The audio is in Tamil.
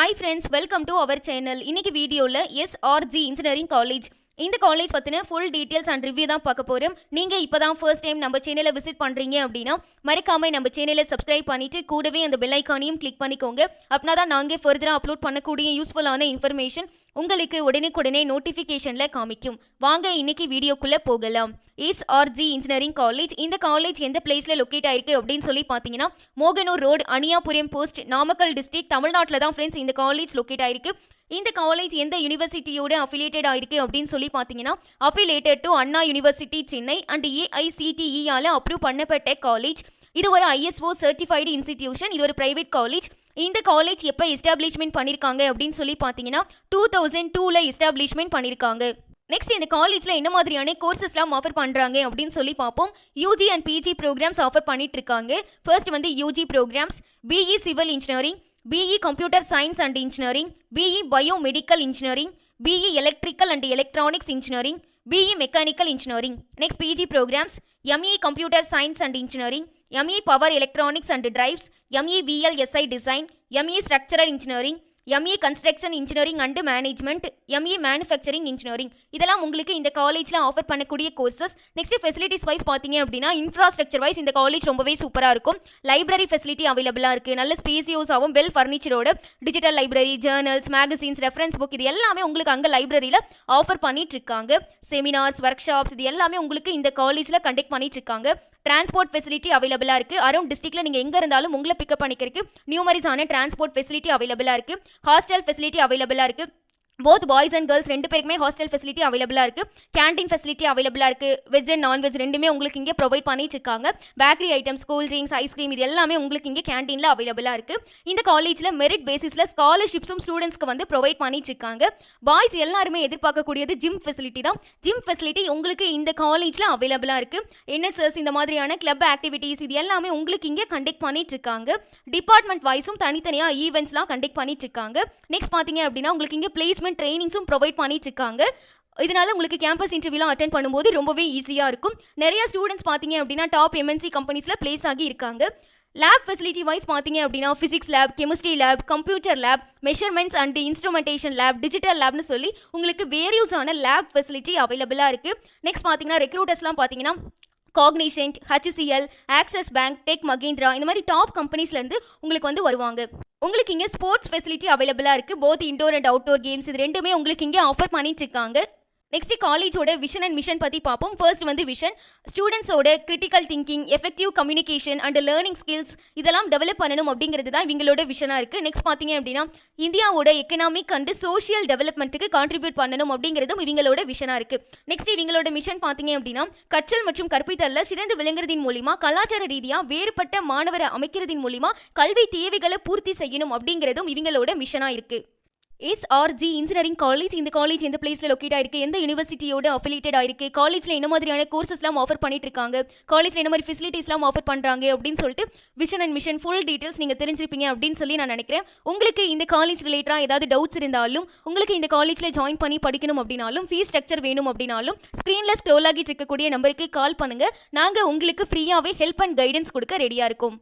Hi friends, welcome to our channel. இன்னைக்கு வீடியோவில் எஸ்ஆர்ஜி இன்ஜினியரிங் காலேஜ் இந்த காலேஜ் பற்றின ஃபுல் டீட்டெயில்ஸ் அண்ட் ரிவ்யூ தான் பார்க்க போகிறோம். நீங்கள் இப்போ தான் ஃபர்ஸ்ட் டைம் நம்ம சேனலை விசிட் பண்ணுறீங்க அப்படின்னா மறக்காமல் நம்ம சேனலை சப்ஸ்கிரைப் பண்ணிவிட்டு கூடவே அந்த பெல் ஐக்கானையும் கிளிக் பண்ணிக்கோங்க. அப்படின்னா தான் நாங்கள் ஃபர்தராக அப்லோட் பண்ணக்கூடிய யூஸ்ஃபுல்லான இன்ஃபர்மேஷன் உங்களுக்கு உடனே நோட்டிஃபிகேஷனில் காமிக்கும். வாங்க இன்னைக்கு வீடியோக்குள்ளே போகலாம். எஸ்ஆர்ஜி இன்ஜினியரிங் காலேஜ் இந்த காலேஜ் எந்த பிளேஸில் லொக்கேட் ஆயிருக்கு அப்படின்னு சொல்லி பார்த்தீங்கன்னா Mohanur road, Aniyapuram post, Namakkal district, தமிழ்நாட்டில் தான் ஃப்ரெண்ட்ஸ் இந்த காலேஜ் லொக்கேட் ஆயிருக்கு. இந்த காலேஜ் எந்த யூனிவர்சிட்டியோட அஃபிலியேட்டட் ஆயிருக்கு அப்படின்னு சொல்லி பார்த்தீங்கன்னா affiliated to Anna university Chennai and ஏஐசிடிஇயால் அப்ரூவ் பண்ணப்பட்ட காலேஜ். இது ஒரு ஐஎஸ்ஓ சர்டிஃபைடு இன்ஸ்டிடியூஷன். இது ஒரு பிரைவேட் காலேஜ். இந்த காலேஜ் எப்போ எஸ்டாப்ளிஷ்மெண்ட் பண்ணியிருக்காங்க அப்படின்னு சொல்லி பார்த்தீங்கன்னா 2002 எஸ்டாப்ளிஷ்மெண்ட் பண்ணியிருக்காங்க. நெக்ஸ்ட் இந்த காலேஜில் என்ன மாதிரியான கோர்சஸ்லாம் ஆஃபர் பண்ணுறாங்க அப்படின்னு சொல்லி பார்ப்போம். UG and PG programs offer பண்ணிட்டு இருக்காங்க. ஃபர்ஸ்ட் வந்து UG programs BE civil engineering, BE computer science and engineering, BE biomedical engineering, BE electrical and electronics engineering, BE mechanical engineering. Next PG programs ME computer science and engineering, ME power electronics and drives, ME VLSI design, ME structural engineering, ME construction engineering and management, ME manufacturing engineering. இதெல்லாம் உங்களுக்கு இந்த காலேஜில் ஆஃபர் பண்ணக்கூடிய கோர்சஸ். நெக்ஸ்ட் ஃபெசிலிட்டிஸ் வைஸ் பார்த்தீங்க அப்படின்னா இன்ஃப்ராஸ்ட்ரக்சர் வைஸ் இந்த காலேஜ் ரொம்பவே சூப்பராக இருக்கும். லைப்ரரி ஃபெசிலிட்டி அவைலபிளாக இருக்குது. நல்ல ஸ்பேசியோஸாகவும் வெல் ஃபர்னிச்சரோட digital library, journals, magazines, reference book இது எல்லாமே உங்களுக்கு அங்கே லைப்ரரியில் ஆஃபர் பண்ணிட்டு இருக்காங்க. செமினார்ஸ், ஒர்க் ஷாப்ஸ் இது எல்லாமே உங்களுக்கு இந்த காலேஜில் கண்டக்ட் பண்ணிட்டு இருக்காங்க. டிரான்ஸ்போர்ட் ஃபெசிலிட்டி அவைலபிளாக இருக்குது. அரௌண்ட் டிஸ்ட்ரிக்ட்டில் நீங்கள் எங்கே இருந்தாலும் உங்களை பிக்கப் பண்ணிக்கிறதுக்கு நியூமரிஸான டிரான்ஸ்போர்ட் ஃபெசிலிட்டி அவைலபிளாக இருக்குது. ஹாஸ்டல் ஃபெசிலிட்டி அவைலபிளாக இருக்குது. போத் பாய்ஸ் அண்ட் கேர்ள்ஸ் ரெண்டு பேருக்குமே ஹாஸ்டல் ஃபெசிலிட்டி அவைலபிளாக இருக்குது. கேண்டீன் ஃபெசிலிட்டி அவைலபிளாக இருக்குது. வெஜ் அண்ட் நான்வெஜ் ரெண்டுமே உங்களுக்கு இங்கே ப்ரொவைட் பண்ணிட்டு இருக்காங்க. Bakery items, cool drinks, ice cream இது எல்லாமே உங்களுக்கு இங்கே கேண்டீனில் அவைலபிளாக இருக்குது. இந்த காலேஜில் மெரிட் பேசிஸில் ஸ்காலர்ஷிப்ஸும் ஸ்டூடெண்ட்ஸ்க்கு வந்து ப்ரொவைட் பண்ணிட்டு இருக்காங்க. பாய்ஸ் எல்லாருமே எதிர்பார்க்கக்கூடியது ஜிம் ஃபெசிலிட்டி தான். ஜிம் ஃபெசிலிட்டி உங்களுக்கு இந்த காலேஜில் அவைலபிளாக இருக்குது. என்எஸ்எஸ் இந்த மாதிரியான கிளப் ஆக்டிவிட்டீஸ் இது எல்லாமே உங்களுக்கு இங்கே கண்டக்ட் பண்ணிட்டு இருக்காங்க. டிபார்ட்மெண்ட் வைஸும் தனித்தனியாக ஈவெண்ட்ஸ்லாம் கண்டக்ட் பண்ணிட்டு இருக்காங்க. நெக்ஸ்ட் பார்த்தீங்க அப்படின்னா உங்களுக்கு இங்கே பிளேஸ்மெண்ட் ட்ரைனிங்ஸும் ப்ரொவைட் பண்ணிட்டு இருக்காங்க. இதனால உங்களுக்கு கேம்பஸ் இன்டர்வியூலாம் அட்டென்ட் பண்ணும்போது ரொம்பவே ஈஸியாக இருக்கும். நிறைய ஸ்டூடெண்ட்ஸ் பார்த்தீங்க அப்படின்னா டாப் எம்என்சி கம்பெனிஸில் பிளேஸ் ஆகி இருக்காங்க. லேப் ஃபெசிலிட்டி வைஸ் பார்த்தீங்க அப்படின்னா physics lab, chemistry lab, computer lab, measurements and instrumentation lab, digital லேப்னு சொல்லி உங்களுக்கு வேரியஸான லேப் ஃபெசிலிட்டி அவைலபிளாக இருக்குது. நெக்ஸ்ட் பார்த்தீங்கன்னா ரெக்ரூட்டர்ஸ்லாம் பார்த்தீங்கன்னா Cognizant, HCL, Axis bank, tech Mahindra இந்த மாதிரி டாப் கம்பெனிஸ்லேருந்து உங்களுக்கு வந்து வருவாங்க. உங்களுக்கு இங்கே ஸ்போர்ட்ஸ் ஃபெசிலிட்டி அவைலபிளாக இருக்குது. Both indoor and outdoor games இது ரெண்டுமே உங்களுக்கு இங்கே ஆஃபர் பண்ணிட்டு இருக்காங்க. நெக்ஸ்ட் காலேஜோட விஷன் அண்ட் மிஷன் பற்றி பார்ப்போம். ஃபர்ஸ்ட் வந்து விஷன் ஸ்டூடெண்ட்ஸோட critical thinking, effective communication and learning skills இதெல்லாம் டெவலப் பண்ணணும் அப்படிங்கிறது தான் இவங்களோட விஷனாக இருக்குது. நெக்ஸ்ட் பார்த்தீங்க அப்படின்னா இந்தியாவோட எக்கனாமிக் அண்ட் சோஷியல் டெவலப்மெண்ட்டுக்கு கான்ட்ரிபியூட் பண்ணணும் அப்படிங்கிறதும் இவங்களோட விஷனாக இருக்குது. நெக்ஸ்ட் இவங்களோட மிஷன் பார்த்தீங்க அப்படின்னா கற்றல் மற்றும் கற்பித்தலில் சிறந்து விளங்குறதின் மூலிமா கலாச்சார ரீதியாக வேறுபட்ட மாணவரை அமைக்கிறதின் மூலிமா கல்வி தேவைகளை பூர்த்தி செய்யணும் அப்படிங்கிறதும் இவங்களோட மிஷனாக இருக்குது. எஸ்ஆர்ஜி இன்ஜினியரிங் காலேஜ் இந்த காலேஜ் எந்த பிளேஸில் லொக்கேட் ஆயிருக்கு, எந்த யூனிவர்சிட்டியோட அஃபிலியேட்டட் ஆயிருக்கு, காலேஜில் என்ன மாதிரியான கோர்சஸ்லாம் ஆஃபர் பண்ணிட்டு இருக்காங்க, காலேஜில் என்ன மாதிரி ஃபெசிலிட்டிஸ்லாம் ஆஃபர் பண்ணுறாங்க அப்படின்னு சொல்லிட்டு vision and mission full details நீங்கள் தெரிஞ்சிருப்பீங்க அப்படின்னு சொல்லி நான் நினைக்கிறேன். உங்களுக்கு இந்த காலேஜ் ரிலேட்டடாக ஏதாவது டவுட்ஸ் இருந்தாலும், உங்களுக்கு இந்த காலேஜில் ஜாயின் பண்ணி படிக்கணும் அப்படின்னாலும், ஃபீஸ் ஸ்ட்ரக்சர் வேணும் அப்படின்னாலும் ஸ்க்ரீனில் ஸ்க்ரோல் ஆகிட்டு இருக்கக்கூடிய நம்பருக்கு கால் பண்ணுங்கள். நாங்கள் உங்களுக்கு ஃப்ரீயாகவே ஹெல்ப் அண்ட் கைடன்ஸ் கொடுக்க ரெடியாக இருக்கோம்.